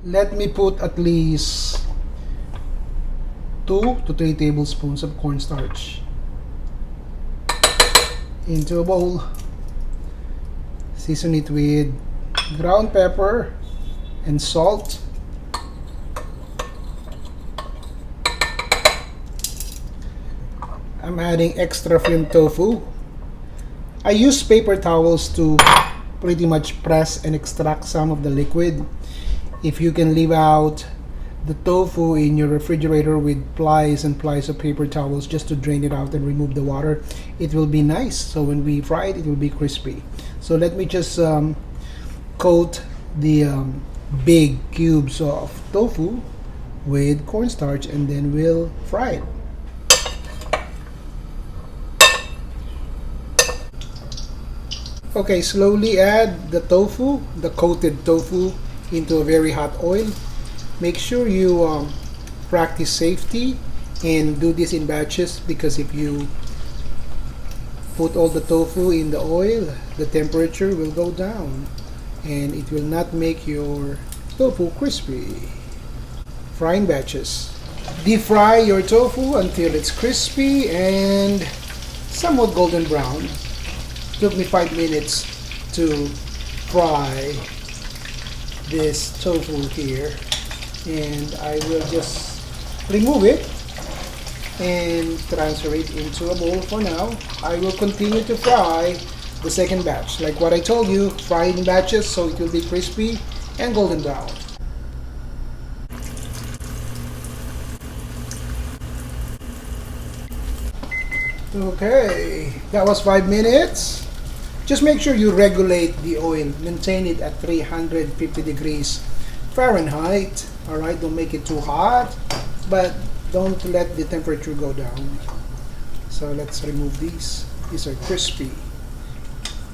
Let me put at least 2 to 3 tablespoons of cornstarch into a bowl. Season it with ground pepper and salt. I'm adding extra firm tofu. I use paper towels to pretty much press and extract some of the liquid. If you can leave out the tofu in your refrigerator with plies and plies of paper towels just to drain it out and remove the water, it will be nice. So when we fry it, it will be crispy. So let me just coat the big cubes of tofu with cornstarch, and then we'll fry it. Okay, slowly add the tofu, the coated tofu, into a very hot oil. Make sure you practice safety and do this in batches, because if you put all the tofu in the oil, the temperature will go down and it will not make your tofu crispy. Fry in batches. Deep fry your tofu until it's crispy and somewhat golden brown. Took me 5 minutes to fry this tofu here, and I will just remove it and transfer it into a bowl for now. I will continue to fry the second batch. Like what I told you, fry it in batches so it will be crispy and golden brown. Okay, that was 5 minutes. Just make sure you regulate the oil, maintain it at 350 degrees Fahrenheit. Alright, don't make it too hot, but don't let the temperature go down. So let's remove these. These are crispy.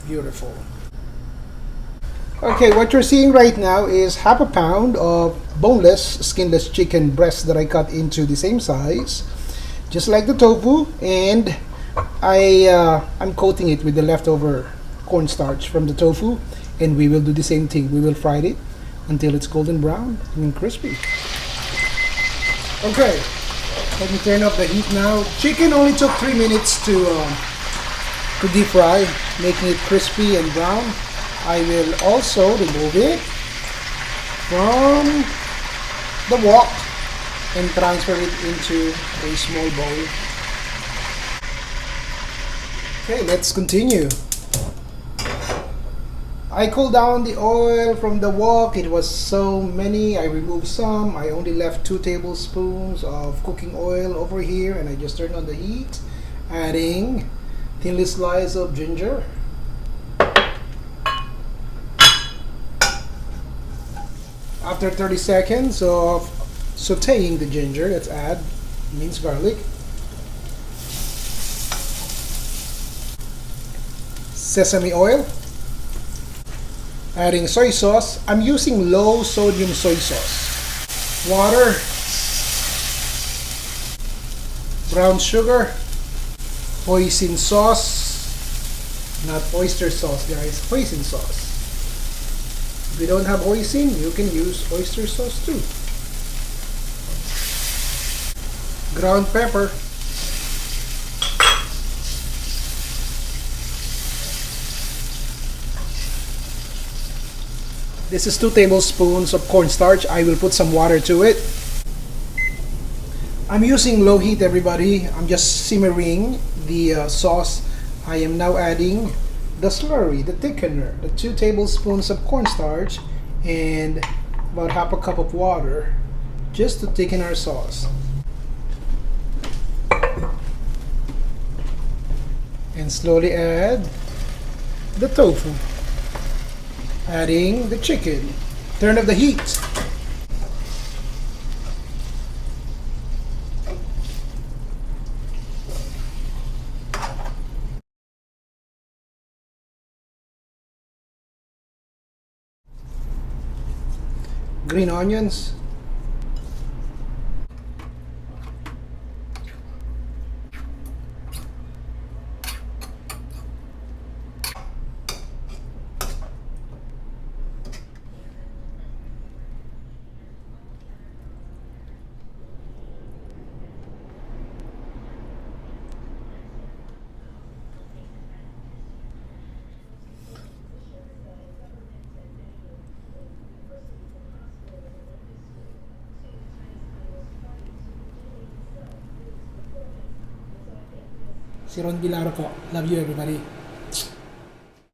Beautiful. Okay, what you're seeing right now is half a pound of boneless, skinless chicken breast that I cut into the same size, just like the tofu, and I'm coating it with the leftover cornstarch from the tofu, and we will do the same thing. We will fry it until it's golden brown and crispy. Okay, let me turn off the heat now. Chicken only took 3 minutes to deep fry, making it crispy and brown. I will also remove it from the wok and transfer it into a small bowl. Okay, let's continue. I cooled down the oil from the wok. It was so many, I removed some. I only left 2 tablespoons of cooking oil over here, and I just turned on the heat, adding thinly sliced of ginger. After 30 seconds of sauteing the ginger, let's add minced garlic, sesame oil, adding soy sauce. I'm using low sodium soy sauce, water, brown sugar, hoisin sauce, not oyster sauce guys, hoisin sauce. If you don't have hoisin, you can use oyster sauce too. Ground pepper, this is 2 tablespoons of cornstarch. I will put some water to it. I'm using low heat, everybody. I'm just simmering the sauce. I am now adding the slurry, the thickener, the 2 tablespoons of cornstarch and about half a cup of water just to thicken our sauce. And slowly add the tofu, adding the chicken. Turn off the heat. Green onions, Si Ron Vilaro po. Love you everybody.